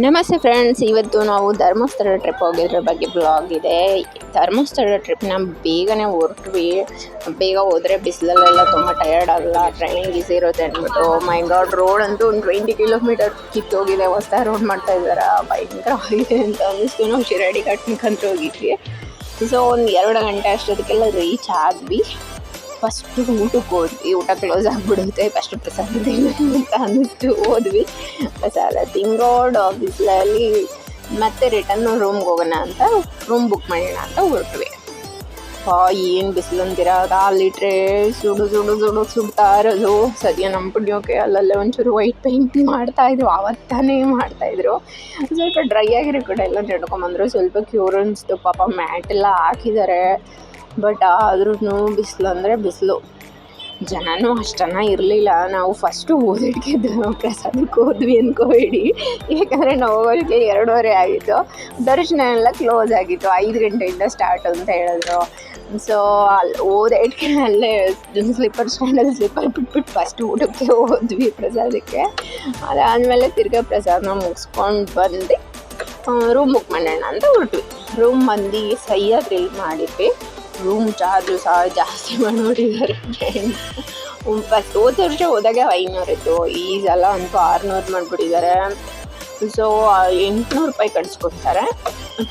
ನಮಸ್ತೆ ಫ್ರೆಂಡ್ಸ್, ಇವತ್ತು ನಾವು ಧರ್ಮಸ್ಥಳ ಟ್ರಿಪ್ ಹೋಗಿದ್ರ ಬಗ್ಗೆ ಬ್ಲಾಗ್ ಇದೆ. ಧರ್ಮಸ್ಥಳ ಟ್ರಿಪ್ನ ಬೇಗನೆ ಹೊರಟ್ವಿ. ಬೇಗ ಹೋದರೆ ಬಿಸಿಲಲ್ಲೆಲ್ಲ ತುಂಬ ಟಯರ್ಡ್ ಆಗಲ್ಲ, ಟ್ರೈನಿಂಗ್ ಈಸಿ ಇರುತ್ತೆ ಅಂದ್ಬಿಟ್ಟು. ಮೈ ಗಾಡ್, ರೋಡ್ ಅಂತೂ ಒಂದು 20 ಕಿಲೋಮೀಟರ್ ಕಿತ್ತೋಗಿದೆ. ಹೊಸ ರೋಡ್ ಮಾಡ್ತಾ ಇದ್ದಾರೆ, ಭಯಂಕರವಾಗಿದೆ ಅಂತ ಅನ್ನಿಸ್ತು. ನಾವು ಶಿರಾಡಿ ಘಾಟ್ನಿಕಂತ ಹೋಗಿದ್ವಿ. ಸೊ ಒಂದು 2 ಗಂಟೆ ಅಷ್ಟೊತ್ತಿಗೆಲ್ಲ ರೀಚ್ ಆದ್ವಿ. ಫಸ್ಟು ಊಟಕ್ಕೆ ಹೋದ್ವಿ. ಊಟ ಕ್ಲೋಸ್ ಆಗಿಬಿಡುತ್ತೆ, ಫಸ್ಟ್ ಪ್ರಸಾದ ಅಂತ ಅನ್ನಿಸ್ತು. ಹೋದ್ವಿ, ಪ್ರಸಾದ ತಿಂಗೋಡು ಬಿಸಿಲಲ್ಲಿ ಮತ್ತೆ ರಿಟರ್ನ್ ರೂಮ್ಗೆ ಹೋಗೋಣ ಅಂತ ರೂಮ್ ಬುಕ್ ಮಾಡೋಣ ಅಂತ ಹೊರಟ್ವಿ. ಏನು ಬಿಸಿಲು ಅಂತೀರಾ, ಅಲ್ಲಿಟ್ರೆ ಸುಡ್ತಾ ಇರೋದು. ಸದ್ಯ ನಮ್ಮ ಪುಣ್ಯಕ್ಕೆ ಅಲ್ಲಲ್ಲೇ ಒಂಚೂರು ವೈಟ್ ಪೇಂಟ್ ಮಾಡ್ತಾಯಿದ್ರು, ಆವತ್ತಾನೇ ಮಾಡ್ತಾಯಿದ್ರು. ಸ್ವಲ್ಪ ಡ್ರೈ ಆಗಿರೋ ಕಡೆ ಎಲ್ಲ ನಡ್ಕೊಂಬಂದರು. ಸ್ವಲ್ಪ ಕ್ಯೂರ್ ಅನಿಸ್ತು. ಪಾಪ ಮ್ಯಾಟ್ ಎಲ್ಲ ಹಾಕಿದ್ದಾರೆ, ಬಟ್ ಆದ್ರೂ ಬಿಸಿಲು ಅಂದರೆ ಬಿಸಿಲು. ಜನನೂ ಅಷ್ಟನ್ನ ಇರಲಿಲ್ಲ. ನಾವು ಫಸ್ಟು ಓದಿಡ್ಗೆ ಪ್ರಸಾದಕ್ಕೆ ಹೋದ್ವಿ ಅಂದ್ಕೋಬೇಡಿ, ಯಾಕಂದರೆ ನಾವು ಹೋಗೋಕ್ಕೆ 2:30 ಆಗಿತ್ತು. ದರ್ಶನ ಎಲ್ಲ ಕ್ಲೋಸ್ ಆಗಿತ್ತು, 5 ಗಂಟೆಯಿಂದ ಸ್ಟಾರ್ಟ್ ಅಂತ ಹೇಳಿದ್ರು. ಸೊ ಅಲ್ಲಿ ಓದಿಡ್ಗೆ ಅಲ್ಲೇ ಸ್ಲಿಪ್ಪರ್ ಸ್ಟ್ಯಾಂಡಲ್ಲಿ ಸ್ಲಿಪ್ಪರ್ ಬಿಟ್ಬಿಟ್ಟು ಫಸ್ಟ್ ಊಟಕ್ಕೆ ಹೋದ್ವಿ ಪ್ರಸಾದಕ್ಕೆ. ಅದಾದಮೇಲೆ ತಿರ್ಗಾ ಪ್ರಸಾದನ ಮುಗಿಸ್ಕೊಂಡು ಬಂದು ರೂಮ್ ಬುಕ್ ಮಾಡೋಣ ಅಂತ ಹೊರಟ್ವಿ. ರೂಮ್ ಮಂದಿ ಸಹ್ಯಾದ್ರಲ್ಲಿ ಮಾಡಿದ್ವಿ. ರೂಮ್ ಚಾರ್ಜು ಸಹ ಜಾಸ್ತಿ ಮಾಡಿಬಿಟ್ಟಿದ್ದಾರೆ ಫ್ರೆಂಡ್ಸ್. ಫಸ್ಟ್ ಹೋದ ವರ್ಷ ಹೋದಾಗ 500 ಇತ್ತು, ಈ ಸಲ ಅಂತೂ 600 ಮಾಡಿಬಿಟ್ಟಿದ್ದಾರೆ. ಸೊ 800 ರೂಪಾಯಿ ಕಳಿಸ್ಕೊಡ್ತಾರೆ,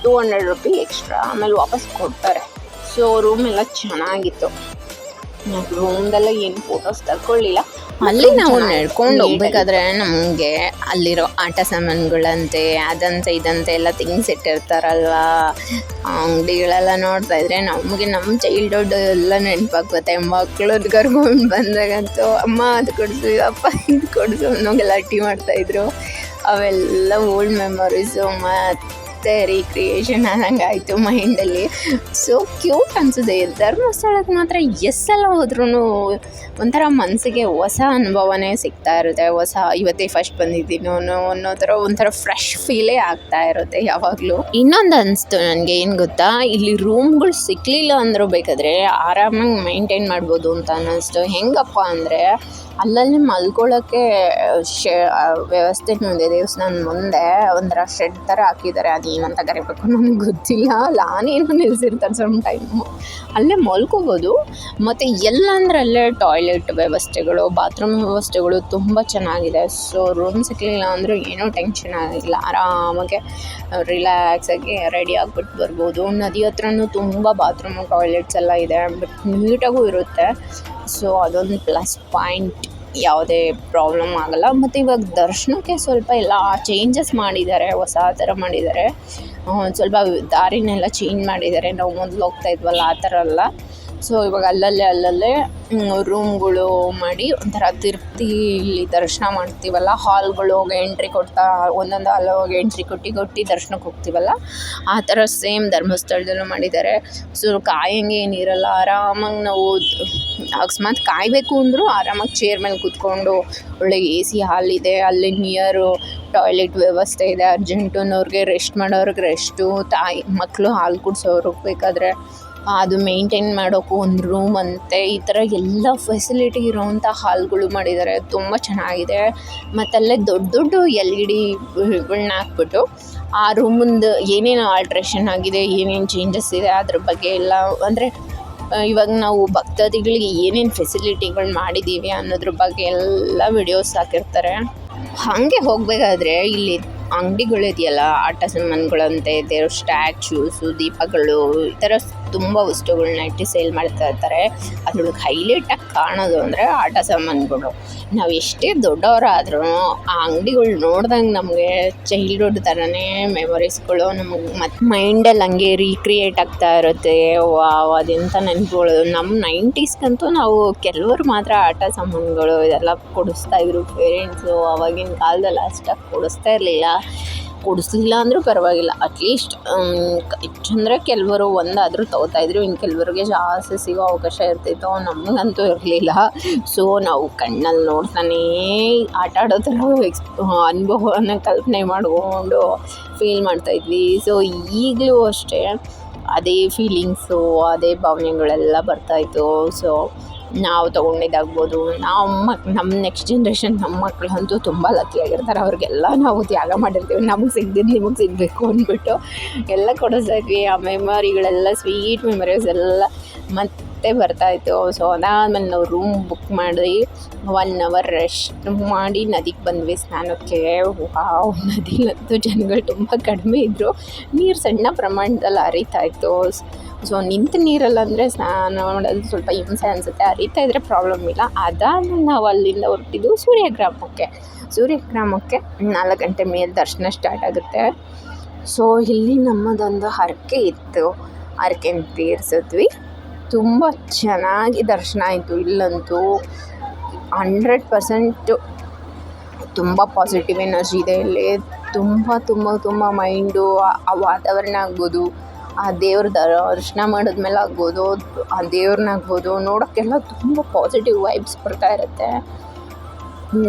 200 ರೂಪಾಯಿ ಎಕ್ಸ್ಟ್ರಾ ಆಮೇಲೆ ವಾಪಸ್ ಕೊಡ್ತಾರೆ. ಸೊ ರೂಮ್ ಎಲ್ಲ ಚೆನ್ನಾಗಿತ್ತು. ರೂಮ್ದೆಲ್ಲ ಏನು ಫೋಟೋಸ್ ತಗೊಳ್ಳಿಲ್ಲ. ಅಲ್ಲಿ ನಾವು ನಡ್ಕೊಂಡು ಹೋಗ್ಬೇಕಾದ್ರೆ ನಮಗೆ ಅಲ್ಲಿರೋ ಆಟ ಸಾಮಾನುಗಳಂತೆ ಅದಂತೆ ಇದಂತೆ ಎಲ್ಲ ಥಿಂಗ್ಸ್ ಇಟ್ಟಿರ್ತಾರಲ್ವ, ಅಂಗಡಿಗಳೆಲ್ಲ ನೋಡ್ತಾ ಇದ್ರೆ ನಮಗೆ ನಮ್ಮ ಚೈಲ್ಡ್ಹುಡ್ ಎಲ್ಲ ನೆನಪಾಗುತ್ತೆ. ಮಕ್ಕಳದ್ದು ಕರ್ಕೊಂಡು ಬಂದಾಗಂತೂ ಅಮ್ಮ ಅದು ಕೊಡಿಸು, ಅಪ್ಪ ಇದು ಕೊಡಿಸು ಅನ್ನೋ ಗಲಾಟೆ ಮಾಡ್ತಾಯಿದ್ರು. ಅವೆಲ್ಲ ಓಲ್ಡ್ ಮೆಮೊರೀಸು ಮತ್ತು ರೀಕ್ರಿಯೇಷನ್ ಆದಂಗೆ ಆಯಿತು ಮೈಂಡಲ್ಲಿ. ಸೊ ಕ್ಯೂಟ್ ಅನಿಸುತ್ತೆ. ಧರ್ಮಸ್ಥಳಕ್ಕೆ ಮಾತ್ರ ಎಸ್ಸೆಲ್ಲ ಹೋದ್ರೂ ಒಂಥರ ಮನಸ್ಸಿಗೆ ಹೊಸ ಅನುಭವನೇ ಸಿಗ್ತಾ ಇರುತ್ತೆ. ಇವತ್ತೇ ಫಸ್ಟ್ ಬಂದಿದ್ದೀನೋ ಅನ್ನೋ ಥರ ಒಂಥರ ಫ್ರೆಶ್ ಫೀಲೇ ಆಗ್ತಾ ಇರುತ್ತೆ ಯಾವಾಗಲೂ. ಇನ್ನೊಂದು ಅನಿಸ್ತು ನನಗೆ, ಏನು ಗೊತ್ತಾ, ಇಲ್ಲಿ ರೂಮ್ಗಳು ಸಿಕ್ಕಲಿಲ್ಲ ಅಂದರೂ ಬೇಕಾದರೆ ಆರಾಮಾಗಿ ಮೈಂಟೈನ್ ಮಾಡ್ಬೋದು ಅಂತ ಅನ್ನಿಸ್ತು. ಹೆಂಗಪ್ಪ ಅಂದರೆ ಅಲ್ಲಲ್ಲಿ ಮಲ್ಕೊಳ್ಳೋಕ್ಕೆ ವ್ಯವಸ್ಥೆನೂ ಇದೆ. ದೇವಸ್ಥಾನ ಮುಂದೆ ಒಂಥರ ಶೆಡ್ ಥರ ಹಾಕಿದ್ದಾರೆ, ಅದೇನಂತ ಕರಿಬೇಕು ನನಗೆ ಗೊತ್ತಿಲ್ಲ. ಲಾನೇನು ನಿಲ್ಲಿಸಿರ್ತಾರೆ ಸಮ್ ಟೈಮು, ಅಲ್ಲೇ ಮಲ್ಕೋಬೋದು. ಮತ್ತು ಎಲ್ಲ ಅಂದರೆ ಅಲ್ಲೇ ಟಾಯ್ಲೆಟ್ ವ್ಯವಸ್ಥೆಗಳು, ಬಾತ್ರೂಮ್ ವ್ಯವಸ್ಥೆಗಳು ತುಂಬ ಚೆನ್ನಾಗಿದೆ. ಸೊ ರೂಮ್ ಸಿಕ್ಕಲಿಲ್ಲ ಅಂದರೂ ಏನೂ ಟೆನ್ಷನ್ ಆಗಿಲ್ಲ, ಆರಾಮಾಗೆ ರಿಲ್ಯಾಕ್ಸಾಗಿ ರೆಡಿ ಆಗಿಬಿಟ್ಟು ಬರ್ಬೋದು. ನದಿ ಹತ್ರನೂ ತುಂಬ ಬಾತ್ರೂಮು ಟಾಯ್ಲೆಟ್ಸ್ ಎಲ್ಲ ಇದೆ, ಬಟ್ ನೀಟಾಗೂ ಇರುತ್ತೆ. ಸೊ ಅದೊಂದು ಪ್ಲಸ್ ಪಾಯಿಂಟ್, ಯಾವುದೇ ಪ್ರಾಬ್ಲಮ್ ಆಗೋಲ್ಲ. ಮತ್ತು ಇವಾಗ ದರ್ಶನಕ್ಕೆ ಸ್ವಲ್ಪ ಎಲ್ಲ ಚೇಂಜಸ್ ಮಾಡಿದ್ದಾರೆ, ಹೊಸ ಥರ ಮಾಡಿದ್ದಾರೆ. ಸ್ವಲ್ಪ ದಾರಿನೆಲ್ಲ ಚೇಂಜ್ ಮಾಡಿದ್ದಾರೆ. ನಾವು ಮೊದಲು ಹೋಗ್ತಾ ಇದ್ವಲ್ಲ ಆ ಥರ ಅಲ್ಲ. ಸೊ ಇವಾಗ ಅಲ್ಲಲ್ಲೇ ರೂಮ್ಗಳು ಮಾಡಿ ಒಂಥರ ತಿರುಪ್ತಿ ಇಲ್ಲಿ ದರ್ಶನ ಮಾಡ್ತೀವಲ್ಲ, ಹಾಲ್ಗಳು ಹೋಗಿ ಎಂಟ್ರಿ ಕೊಡ್ತಾ ಒಂದೊಂದು ಹಾಲ್ ಹೋಗಿ ಎಂಟ್ರಿ ಕೊಟ್ಟು ದರ್ಶನಕ್ಕೆ ಹೋಗ್ತೀವಲ್ಲ, ಆ ಥರ ಸೇಮ್ ಧರ್ಮಸ್ಥಳದಲ್ಲೂ ಮಾಡಿದ್ದಾರೆ. ಸೊ ಕಾಯಂಗೆ ಏನಿರಲ್ಲ, ಆರಾಮಾಗಿ ನಾವು ಅಕಸ್ಮಾತ್ ಕಾಯಬೇಕು ಅಂದರೂ ಆರಾಮಾಗಿ ಚೇರ್ ಮೇಲೆ ಕೂತ್ಕೊಂಡು, ಒಳ್ಳೆ AC ಹಾಲ್ ಇದೆ, ಅಲ್ಲಿ ನಿಯರು ಟಾಯ್ಲೆಟ್ ವ್ಯವಸ್ಥೆ ಇದೆ. ಅರ್ಜೆಂಟನವ್ರಿಗೆ ರೆಸ್ಟ್ ಮಾಡೋರ್ಗೆ ರೆಸ್ಟು, ಮಕ್ಕಳು ಹಾಲು ಕುಡಿಸೋರ್ಗೆ ಬೇಕಾದರೆ ಅದು ಮೇಂಟೈನ್ ಮಾಡೋಕ್ಕೂ ಒಂದು ರೂಮ್ ಅಂತೆ. ಈ ಥರ ಎಲ್ಲ ಫೆಸಿಲಿಟಿ ಇರೋವಂಥ ಹಾಲ್ಗಳು ಮಾಡಿದ್ದಾರೆ, ತುಂಬ ಚೆನ್ನಾಗಿದೆ. ಮತ್ತು ಅಲ್ಲೇ ದೊಡ್ಡ LED ಹಾಕ್ಬಿಟ್ಟು ಆ ರೂಮಿಂದು ಏನೇನು ಆಲ್ಟ್ರೇಷನ್ ಆಗಿದೆ, ಏನೇನು ಚೇಂಜಸ್ ಇದೆ ಅದ್ರ ಬಗ್ಗೆ ಎಲ್ಲ, ಅಂದರೆ ಇವಾಗ ನಾವು ಭಕ್ತಾದಿಗಳಿಗೆ ಏನೇನು ಫೆಸಿಲಿಟಿಗಳು ಮಾಡಿದ್ದೀವಿ ಅನ್ನೋದ್ರ ಬಗ್ಗೆ ಎಲ್ಲ ವಿಡಿಯೋಸ್ ಹಾಕಿರ್ತಾರೆ. ಹಾಗೆ ಹೋಗಬೇಕಾದ್ರೆ ಇಲ್ಲಿ ಅಂಗಡಿಗಳಿದೆಯಲ್ಲ, ಆಟ ಸಾಮಾನುಗಳಂತೆ, ದೇವ್ರ ಸ್ಟ್ಯಾಚ್ಯೂಸು, ದೀಪಗಳು, ಈ ಥರ ತುಂಬ ವಸ್ತುಗಳನ್ನ ಇಟ್ಟು ಸೇಲ್ ಮಾಡ್ತಾ ಇರ್ತಾರೆ. ಅದ್ರೊಳಗೆ ಹೈಲೈಟಾಗಿ ಕಾಣೋದು ಅಂದರೆ ಆಟ ಸಾಮಾನುಗಳು. ನಾವು ಎಷ್ಟೇ ದೊಡ್ಡವರಾದ್ರೂ ಆ ಅಂಗಡಿಗಳು ನೋಡ್ದಂಗೆ ನಮಗೆ ಚೈಲ್ಡ್ಹುಡ್ ಥರನೇ ಮೆಮೊರೀಸ್ಗಳು ನಮಗೆ ಮತ್ತು ಮೈಂಡಲ್ಲಿ ಹಂಗೆ ರೀಕ್ರಿಯೇಟ್ ಆಗ್ತಾ ಇರುತ್ತೆ. ಅದೆಂಥ ನೆನಪುಗಳು. ನಮ್ಮ 90ಸ್ಗಂತೂ ನಾವು ಕೆಲವರು ಮಾತ್ರ ಆಟ ಸಾಮಾನುಗಳು ಇದೆಲ್ಲ ಕೊಡಿಸ್ತಾಯಿದ್ರು ಪೇರೆಂಟ್ಸು. ಆವಾಗಿನ ಕಾಲದಲ್ಲಿ ಅಷ್ಟಾಗಿ ಕೊಡಿಸ್ಲಿಲ್ಲ ಅಂದರೂ ಪರವಾಗಿಲ್ಲ. ಅಟ್ಲೀಸ್ಟ್ ಹೆಚ್ಚಂದರೆ ಕೆಲವರು ಒಂದಾದರೂ ತೊಗೋತಾಯಿದ್ರು, ಇನ್ನು ಕೆಲವರಿಗೆ ಜಾಸ್ತಿ ಸಿಗೋ ಅವಕಾಶ ಇರ್ತಿತ್ತು. ನಮಗಂತೂ ಇರಲಿಲ್ಲ. ಸೊ ನಾವು ಕಣ್ಣಲ್ಲಿ ನೋಡ್ತಾನೇ ಆಟ ಆಡೋ ಥರ ಅನುಭವನ ಕಲ್ಪನೆ ಮಾಡಿಕೊಂಡು ಫೀಲ್ ಮಾಡ್ತಾಯಿದ್ವಿ. ಸೊ ಈಗಲೂ ಅಷ್ಟೇ ಅದೇ ಫೀಲಿಂಗ್ಸು, ಅದೇ ಭಾವನೆಗಳೆಲ್ಲ ಬರ್ತಾಯಿತ್ತು. ಸೊ ನಾವು ತೊಗೊಂಡಿದ್ದಾಗ್ಬೋದು, ನಮ್ಮ ನೆಕ್ಸ್ಟ್ ಜನ್ರೇಷನ್ ನಮ್ಮ ಮಕ್ಕಳಂತೂ ತುಂಬ ಲಕ್ಕಿಯಾಗಿರ್ತಾರೆ. ಅವ್ರಿಗೆಲ್ಲ ನಾವು ತ್ಯಾಗ ಮಾಡಿರ್ತೀವಿ, ನಮಗೆ ಸಿಗ್ದಿದ್ದು ನಿಮಗೆ ಸಿಗಬೇಕು ಅಂದ್ಬಿಟ್ಟು ಎಲ್ಲ ಕೊಡಿಸ್ತೀವಿ. ಆ ಮೆಮೊರಿಗಳೆಲ್ಲ ಸ್ವೀಟ್ ಮೆಮೊರೀಸ್ ಎಲ್ಲ ಮತ್ತೆ ಬರ್ತಾಯಿತ್ತು. ಸೊ ಅದಾದಮೇಲೆ ನಾವು ರೂಮ್ ಬುಕ್ ಮಾಡಿ 1 ಅವರ್ ರೆಸ್ಟ್ ಮಾಡಿ ನದಿಗೆ ಬಂದ್ವಿ ಸ್ನಾನಕ್ಕೆ. ವಾವ್, ನದಿಲಂತೂ ಜನಗಳು ತುಂಬ ಕಡಿಮೆ ಇದ್ದರು, ನೀರು ಸಣ್ಣ ಪ್ರಮಾಣದಲ್ಲಿ ಹರಿತಾಯಿತ್ತು. ಸೊ ನಿಂತ ನೀರಲ್ಲಂದರೆ ಸ್ನಾನ ಮಾಡೋದು ಸ್ವಲ್ಪ ಹಿಂಸೆ ಅನಿಸುತ್ತೆ, ಹರಿತಾ ಇದ್ದರೆ ಪ್ರಾಬ್ಲಮ್ ಇಲ್ಲ. ಅದಾದಮೇಲೆ ನಾವು ಅಲ್ಲಿಂದ ಹೊರಟಿದ್ದು ಸೂರ್ಯಗ್ರಾಮಕ್ಕೆ 4 ಗಂಟೆ ಮೇಲೆ ದರ್ಶನ ಸ್ಟಾರ್ಟ್ ಆಗುತ್ತೆ. ಸೊ ಇಲ್ಲಿ ನಮ್ಮದೊಂದು ಹರಕೆ ಇತ್ತು, ಹರಕೆನ ತೀರಿಸಿದ್ವಿ. ತುಂಬ ಚೆನ್ನಾಗಿ ದರ್ಶನ ಆಯಿತು. ಇಲ್ಲಂತೂ 100% ತುಂಬ ಪಾಸಿಟಿವ್ ಎನರ್ಜಿ ಇದೆ ಇಲ್ಲಿ. ತುಂಬ ಮೈಂಡು, ಆ ವಾತಾವರಣ ಆಗ್ಬೋದು, ಆ ದೇವ್ರ ದರ್ಶನ ಮಾಡಿದ್ಮೇಲೆ ಆಗ್ಬೋದು, ಆ ದೇವ್ರನ್ನಾಗ್ಬೋದು ನೋಡೋಕ್ಕೆಲ್ಲ ತುಂಬ ಪಾಸಿಟಿವ್ ವೈಬ್ಸ್ ಬರ್ತಾ ಇರುತ್ತೆ.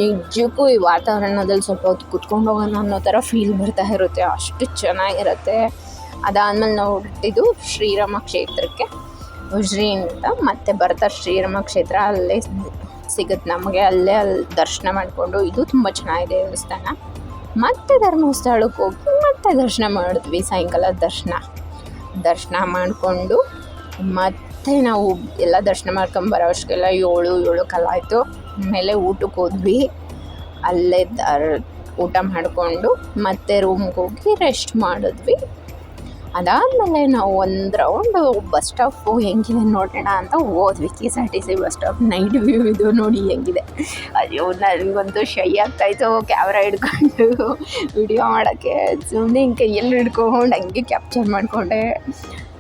ನಿಜಕ್ಕೂ ಈ ವಾತಾವರಣದಲ್ಲಿ ಸ್ವಲ್ಪ ಹೊತ್ತು ಕುತ್ಕೊಂಡು ಹೋಗೋಣ ಅನ್ನೋ ಥರ ಫೀಲ್ ಬರ್ತಾ ಇರುತ್ತೆ, ಅಷ್ಟು ಚೆನ್ನಾಗಿರುತ್ತೆ. ಅದಾದಮೇಲೆ ನಾವು ಹೊರಟಿದ್ದು ಶ್ರೀರಾಮ ಕ್ಷೇತ್ರಕ್ಕೆ. ಉಜ್ರಿಯಿಂದ ಮತ್ತೆ ಬರ್ತಾ ಶ್ರೀರಾಮ ಕ್ಷೇತ್ರ ಅಲ್ಲೇ ಸಿಗುತ್ತೆ ನಮಗೆ. ಅಲ್ಲಿ ದರ್ಶನ ಮಾಡಿಕೊಂಡು, ಇದು ತುಂಬ ಚೆನ್ನಾಗಿದೆ ದೇವಸ್ಥಾನ. ಮತ್ತೆ ಧರ್ಮಸ್ಥಳಕ್ಕೆ ಹೋಗಿ ಮತ್ತೆ ದರ್ಶನ ಮಾಡಿದ್ವಿ. ಸಾಯಂಕಾಲ ದರ್ಶನ ಮಾಡಿಕೊಂಡು ಮತ್ತೆ ನಾವು ಎಲ್ಲ ದರ್ಶನ ಮಾಡ್ಕೊಂಬರೋ ಅಷ್ಟೆಲ್ಲ 7 ಕಾಲಾಯಿತು. ಆಮೇಲೆ ಊಟಕ್ಕೆ ಹೋದ್ವಿ. ಅಲ್ಲೇ ಊಟ ಮಾಡಿಕೊಂಡು ಮತ್ತೆ ರೂಮ್ಗೆ ಹೋಗಿ ರೆಸ್ಟ್ ಮಾಡಿದ್ವಿ. ಅದಾದಮೇಲೆ ನಾವು ಒಂದು ರೌಂಡು ಬಸ್ ಸ್ಟಾಪು ಹೆಂಗಿದೆ ನೋಡೋಣ ಅಂತ ಹೋದ್ವಿ. KSRTC bus stop night view ಇದು ನೋಡಿ ಹೆಂಗಿದೆ. ಅಯ್ಯೋ, ನನಗಂತೂ ಶೈ ಆಗ್ತಾಯಿತ್ತು ಕ್ಯಾಮ್ರಾ ಹಿಡ್ಕೊಂಡು ವಿಡಿಯೋ ಮಾಡೋಕ್ಕೆ. ಸುಮ್ಮನೆ ಹಿಂಗೆ ಕೈಯಲ್ಲಿ ಹಿಡ್ಕೊಂಡು ಹಂಗೆ ಕ್ಯಾಪ್ಚರ್ ಮಾಡಿಕೊಂಡೆ.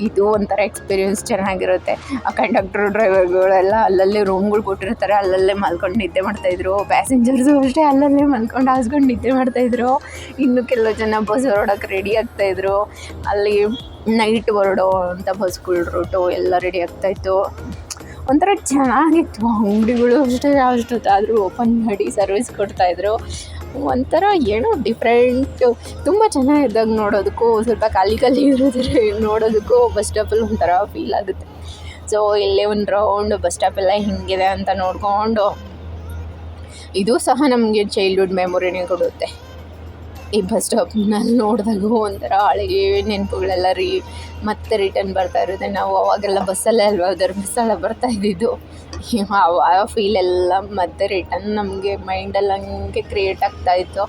ಇದು ಒಂಥರ ಎಕ್ಸ್ಪೀರಿಯೆನ್ಸ್ ಚೆನ್ನಾಗಿರುತ್ತೆ. ಆ ಕಂಡಕ್ಟ್ರು ಡ್ರೈವರ್ಗಳೆಲ್ಲ ಅಲ್ಲಲ್ಲೇ ರೂಮ್ಗಳು ಕೊಟ್ಟಿರ್ತಾರೆ, ಅಲ್ಲಲ್ಲೇ ಮಲ್ಕೊಂಡು ನಿದ್ದೆ ಮಾಡ್ತಾಯಿದ್ರು. ಪ್ಯಾಸೆಂಜರ್ಸು ಅಷ್ಟೇ ಅಲ್ಲಲ್ಲೇ ಮಲ್ಕೊಂಡು ಹಾಸ್ಕೊಂಡು ನಿದ್ದೆ ಮಾಡ್ತಾಯಿದ್ರು. ಇನ್ನು ಕೆಲವು ಜನ ಬಸ್ ಹೊರಡೋಕ್ಕೆ ರೆಡಿ ಆಗ್ತಾಯಿದ್ರು. ಅಲ್ಲಿ ನೈಟ್ ಹೊರಡೋ ಅಂಥ ಬಸ್ಗಳ ರೂಟು ಎಲ್ಲ ರೆಡಿ ಆಗ್ತಾಯಿತ್ತು. ಒಂಥರ ಚೆನ್ನಾಗಿತ್ತು. ಅಂಗಡಿಗಳು ಅಷ್ಟೊತ್ತಾದರೂ ಓಪನ್ ಮಾಡಿ ಸರ್ವಿಸ್ ಕೊಡ್ತಾಯಿದ್ರು. ಒಂಥರ ಏನೋ ಡಿಫ್ರೆಂಟು, ತುಂಬ ಚೆನ್ನಾಗಿದ್ದಾಗ ನೋಡೋದಕ್ಕೂ, ಸ್ವಲ್ಪ ಖಾಲಿ ಇರೋದ್ರೆ ನೋಡೋದಕ್ಕೂ ಬಸ್ ಸ್ಟಾಪಲ್ಲಿ ಒಂಥರ ಫೀಲ್ ಆಗುತ್ತೆ. ಸೊ ಇಲ್ಲೇ ಒಂದು ರೌಂಡ್ ಬಸ್ ಸ್ಟಾಪೆಲ್ಲ ಹಿಂಗಿದೆ ಅಂತ ನೋಡಿಕೊಂಡು, ಇದು ಸಹ ನಮಗೆ ಚೈಲ್ಡ್ಹುಡ್ ಮೆಮೊರಿನೇ ಕೊಡುತ್ತೆ. ಈ ಬಸ್ ಸ್ಟಾಪ್ನಲ್ಲಿ ನೋಡಿದಾಗ ಒಂಥರ ಹಳೆಯ ನೆನಪುಗಳೆಲ್ಲ ಮತ್ತೆ ರಿಟರ್ನ್ ಬರ್ತಾ ಇರುತ್ತೆ. ನಾವು ಅವಾಗೆಲ್ಲ ಬಸ್ಸಲ್ಲೇ ಅಲ್ವಾ ಧರ್ಮಸ್ಥಳ ಬರ್ತಾ ಇದ್ದಿದ್ದು. ಆ ಫೀಲೆಲ್ಲ ಮತ್ತೆ ರಿಟರ್ನ್ ನಮಗೆ ಮೈಂಡಲ್ಲಿ ಹಂಗೆ ಕ್ರಿಯೇಟ್ ಆಗ್ತಾಯಿತ್ತು.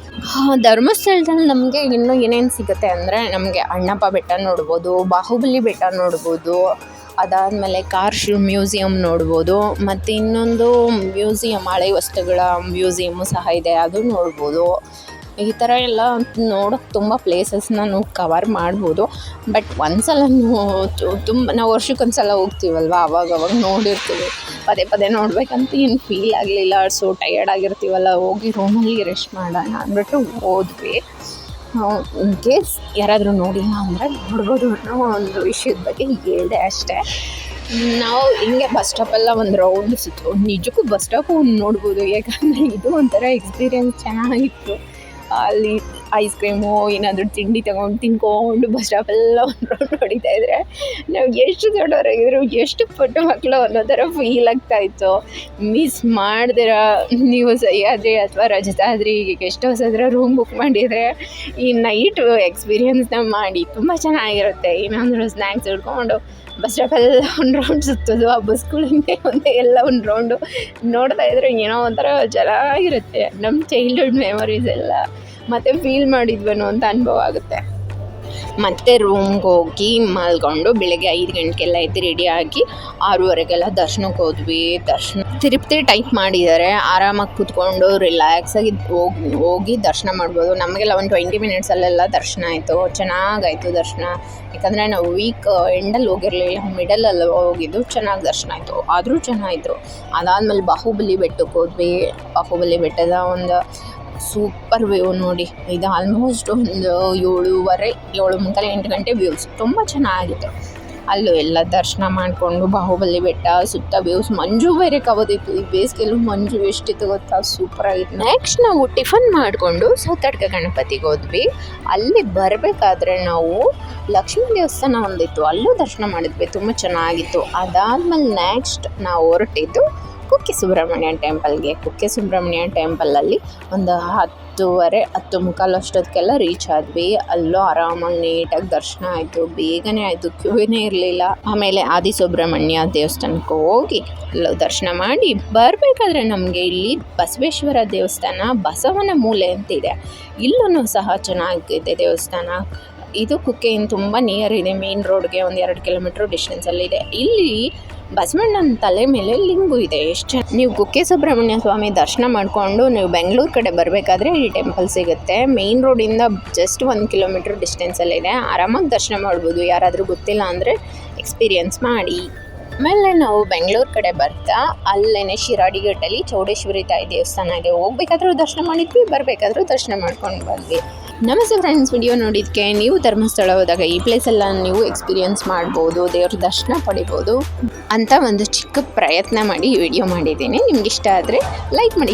ಧರ್ಮಸ್ಥಳದಲ್ಲಿ ನಮಗೆ ಇನ್ನೂ ಏನೇನು ಸಿಗುತ್ತೆ ಅಂದರೆ, ನಮಗೆ ಅಣ್ಣಪ್ಪ ಬೆಟ್ಟ ನೋಡ್ಬೋದು, ಬಾಹುಬಲಿ ಬೆಟ್ಟ ನೋಡ್ಬೋದು, ಅದಾದಮೇಲೆ ಕಾರ್ ಮ್ಯೂಸಿಯಮ್ ನೋಡ್ಬೋದು, ಮತ್ತು ಇನ್ನೊಂದು ಮ್ಯೂಸಿಯಮ್, ಹಳೆ ವಸ್ತುಗಳ ಮ್ಯೂಸಿಯಮ್ಮು ಸಹ ಇದೆ, ಅದು ನೋಡ್ಬೋದು. ಈ ಥರ ಎಲ್ಲ ನೋಡೋಕ್ಕೆ ತುಂಬ ಪ್ಲೇಸಸ್ನ ನಾವು ಕವರ್ ಮಾಡ್ಬೋದು. ಬಟ್ ಒಂದ್ಸಲ ನಾವು ವರ್ಷಕ್ಕೊಂದ್ಸಲ ಹೋಗ್ತೀವಲ್ವ, ಅವಾಗ ನೋಡಿರ್ತೀವಿ. ಪದೇ ನೋಡ್ಬೇಕಂತ ಏನು ಫೀಲ್ ಆಗಲಿಲ್ಲ. ಸೊ ಟಯರ್ಡ್ ಆಗಿರ್ತೀವಲ್ಲ, ಹೋಗಿ ರೂಮಲ್ಲಿ ರೆಸ್ಟ್ ಮಾಡೋಣ ಅಂದ್ಬಿಟ್ಟು ಹೋದ್ವಿ. ಇನ್ ಕೇಸ್ ಯಾರಾದರೂ ನೋಡಿಲ್ಲ ಅಂದರೆ ನೋಡ್ಬೋದು ಅನ್ನೋ ಒಂದು ವಿಷಯದ ಬಗ್ಗೆ ಹೇಳಿದೆ ಅಷ್ಟೇ. ನಾವು ಹಿಂಗೆ ಬಸ್ ಸ್ಟಾಪೆಲ್ಲ ಒಂದು ರೌಂಡ್ ಸುತ್ತು. ನಿಜಕ್ಕೂ ಬಸ್ ಸ್ಟಾಪು ನೋಡ್ಬೋದು, ಯಾಕಂದರೆ ಇದು ಒಂಥರ ಎಕ್ಸ್ಪೀರಿಯೆನ್ಸ್ ಚೆನ್ನಾಗಿತ್ತು. ಅಲ್ಲಿ ಐಸ್ ಕ್ರೀಮು ಏನಾದರೂ ತಿಂಡಿ ತಿನ್ಕೊಂಡು ಬಸ್ ಸ್ಟಾಪೆಲ್ಲ ಒಂದು ರೌಂಡ್ ಹೊಡಿತಾಯಿದ್ರೆ ನಾವು ಎಷ್ಟು ದೊಡ್ಡವರಾಗಿದ್ರು, ಎಷ್ಟು ಪುಟ್ಟ ಮಕ್ಕಳು ಅನ್ನೋ ಥರ ಫೀಲ್ ಆಗ್ತಾಯಿತ್ತು. ಮಿಸ್ ಮಾಡ್ದಿರ ನೀವು ಸಹ್ಯಾದ್ರಿ ಅಥವಾ ರಜತಾದ್ರಿ ಗೆಸ್ಟ್ ಹೌಸ್ ಹತ್ರ ರೂಮ್ ಬುಕ್ ಮಾಡಿದರೆ ಈ ನೈಟ್ ಎಕ್ಸ್ಪೀರಿಯೆನ್ಸ್ನ ಮಾಡಿ, ತುಂಬ ಚೆನ್ನಾಗಿರುತ್ತೆ. ಏನಾದರೂ ಸ್ನ್ಯಾಕ್ಸ್ ಹಿಡ್ಕೊಂಡು ಬಸ್ ಸ್ಟಾಪೆಲ್ಲ ಒಂದು ರೌಂಡ್ ಸುತ್ತೋದು, ಆ ಬಸ್ಗಳಿಂದ ಒಂದೇ ಎಲ್ಲ ಒಂದು ರೌಂಡು ನೋಡ್ತಾಯಿದ್ರೆ ಏನೋ ಒಂಥರ ಚೆನ್ನಾಗಿರುತ್ತೆ. ನಮ್ಮ ಚೈಲ್ಡ್ಹುಡ್ ಮೆಮೊರೀಸ್ ಎಲ್ಲ ಮತ್ತೆ ಫೀಲ್ ಮಾಡಿದ್ವನೋ ಅಂತ ಅನುಭವ ಆಗುತ್ತೆ. ಮತ್ತೆ ರೂಮ್ಗೆ ಹೋಗಿ ಮಲ್ಕೊಂಡು ಬೆಳಗ್ಗೆ 5 ಗಂಟೆಗೆಲ್ಲ ಎದ್ದು ರೆಡಿಯಾಗಿ 6:30 ದರ್ಶನಕ್ಕೆ ಹೋದ್ವಿ. ತಿರುಪತಿ ಟೈಪ್ ಮಾಡಿದ್ದಾರೆ, ಆರಾಮಾಗಿ ಕೂತ್ಕೊಂಡು ರಿಲ್ಯಾಕ್ಸಾಗಿ ಹೋಗಿ ದರ್ಶನ ಮಾಡ್ಬೋದು. ನಮಗೆಲ್ಲ ಒಂದು 20 ಮಿನಿಟ್ಸಲ್ಲೆಲ್ಲ ದರ್ಶನ ಆಯಿತು. ಚೆನ್ನಾಗಾಯಿತು ದರ್ಶನ, ಯಾಕಂದರೆ ನಾವು ವೀಕ್ ಎಂಡಲ್ಲಿ ಹೋಗಿರಲಿಲ್ಲ, ಮಿಡಲಲ್ಲಿ ಹೋಗಿದ್ದು. ಚೆನ್ನಾಗಿ ದರ್ಶನ ಆಯಿತು, ಆದರೂ ಚೆನ್ನಾಗಿದ್ರು. ಅದಾದಮೇಲೆ ಬಾಹುಬಲಿ ಬೆಟ್ಟಕ್ಕೆ ಹೋದ್ವಿ. ಬಾಹುಬಲಿ ಬೆಟ್ಟದ ಒಂದು ಸೂಪರ್ ವ್ಯೂ ನೋಡಿ. ಇದು ಆಲ್ಮೋಸ್ಟ್ ಒಂದು 7:30, 7:30, 8 ಗಂಟೆ ವ್ಯೂಸ್ ತುಂಬ ಚೆನ್ನಾಗಿತ್ತು. ಅಲ್ಲೂ ಎಲ್ಲ ದರ್ಶನ ಮಾಡಿಕೊಂಡು ಬಾಹುಬಲಿ ಬೆಟ್ಟ ಸುತ್ತ ವ್ಯೂಸ್, ಮಂಜು ಬೇರೆ ಕವದಿತ್ತು. ಈ ಬೇಸಿಗೆಲ್ಲೂ ಮಂಜು ಎಷ್ಟಿತ್ತು ಗೊತ್ತಾ, ಸೂಪರ್ ಆಗಿತ್ತು. ನೆಕ್ಸ್ಟ್ ನಾವು ಟಿಫನ್ ಮಾಡಿಕೊಂಡು ಸೌತಡ್ಕ ಗಣಪತಿಗೆ ಹೋದ್ವಿ. ಅಲ್ಲಿ ಬರಬೇಕಾದ್ರೆ ನಾವು ಲಕ್ಷ್ಮೀ ದೇವಸ್ಥಾನ ಒಂದಿತ್ತು, ಅಲ್ಲೂ ದರ್ಶನ ಮಾಡಿದ್ವಿ, ತುಂಬ ಚೆನ್ನಾಗಿತ್ತು. ಅದಾದ್ಮೇಲೆ ನೆಕ್ಸ್ಟ್ ನಾವು ಹೊರಟಿದ್ದು ಕುಕ್ಕೆ ಸುಬ್ರಹ್ಮಣ್ಯ ಟೆಂಪಲ್ಗೆ. ಕುಕ್ಕೆ ಸುಬ್ರಹ್ಮಣ್ಯ ಟೆಂಪಲಲ್ಲಿ ಒಂದು 10:30 ಅಷ್ಟೊತ್ತಿಗೆಲ್ಲ ರೀಚ್ ಆದ್ವಿ. ಅಲ್ಲೂ ಆರಾಮಾಗಿ ನೀಟಾಗಿ ದರ್ಶನ ಆಯಿತು, ಬೇಗನೆ ಆಯಿತು, ಕ್ಯೂನೇ ಇರಲಿಲ್ಲ. ಆಮೇಲೆ ಆದಿ ಸುಬ್ರಹ್ಮಣ್ಯ ದೇವಸ್ಥಾನಕ್ಕೆ ಹೋಗಿ ಅಲ್ಲೂ ದರ್ಶನ ಮಾಡಿ ಬರಬೇಕಾದ್ರೆ ನಮಗೆ ಇಲ್ಲಿ ಬಸವೇಶ್ವರ ದೇವಸ್ಥಾನ ಬಸವನ ಮೂಲೆ ಅಂತಿದೆ, ಇಲ್ಲೂ ಸಹ ಚೆನ್ನಾಗಿದೆ ದೇವಸ್ಥಾನ. ಇದು ಕುಕ್ಕೆಯಿಂದ ತುಂಬ ನಿಯರ್ ಇದೆ, ಮೇನ್ ರೋಡ್ಗೆ ಒಂದು 2 ಕಿಲೋಮೀಟ್ರ್ ಡಿಸ್ಟೆನ್ಸಲ್ಲಿದೆ. ಇಲ್ಲಿ ಬಸವಣ್ಣನ ತಲೆ ಮೇಲೆ ಲಿಂಗು ಇದೆ. ನೀವು ಕುಕ್ಕೆ ಸುಬ್ರಹ್ಮಣ್ಯ ಸ್ವಾಮಿ ದರ್ಶನ ಮಾಡಿಕೊಂಡು ನೀವು ಬೆಂಗಳೂರು ಕಡೆ ಬರಬೇಕಾದ್ರೆ ಈ ಟೆಂಪಲ್ ಸಿಗುತ್ತೆ. ಮೇನ್ ರೋಡಿಂದ ಜಸ್ಟ್ 1 ಕಿಲೋಮೀಟ್ರ್ ಡಿಸ್ಟೆನ್ಸಲ್ಲಿದೆ, ಆರಾಮಾಗಿ ದರ್ಶನ ಮಾಡ್ಬೋದು. ಯಾರಾದರೂ ಗೊತ್ತಿಲ್ಲ ಅಂದರೆ ಎಕ್ಸ್ಪೀರಿಯನ್ಸ್ ಮಾಡಿ. ಆಮೇಲೆ ನಾವು ಬೆಂಗಳೂರು ಕಡೆ ಬರ್ತಾ ಅಲ್ಲೇ ಶಿರಾಡಿಘಟ್ಟಲ್ಲಿ ಚೌಡೇಶ್ವರಿ ತಾಯಿ ದೇವಸ್ಥಾನಕ್ಕೆ ಹೋಗ್ಬೇಕಾದ್ರೂ ದರ್ಶನ ಮಾಡಿದ್ವಿ, ಬರಬೇಕಾದ್ರೂ ದರ್ಶನ ಮಾಡ್ಕೊಂಡು ಬಂದ್ವಿ. ನಮಸ್ತೆ ಫ್ರೆಂಡ್ಸ್, ವಿಡಿಯೋ ನೋಡಿದ್ದಕ್ಕೆ ನೀವು ಧರ್ಮಸ್ಥಳ ಹೋದಾಗ ಈ ಪ್ಲೇಸೆಲ್ಲ ನೀವು ಎಕ್ಸ್ಪೀರಿಯನ್ಸ್ ಮಾಡ್ಬೋದು, ದೇವ್ರ ದರ್ಶನ ಪಡಿಬೋದು ಅಂತ ಒಂದು ಚಿಕ್ಕ ಪ್ರಯತ್ನ ಮಾಡಿ ಈ ವಿಡಿಯೋ ಮಾಡಿದ್ದೀನಿ. ನಿಮ್ಗೆ ಇಷ್ಟ ಆದರೆ ಲೈಕ್ ಮಾಡಿ.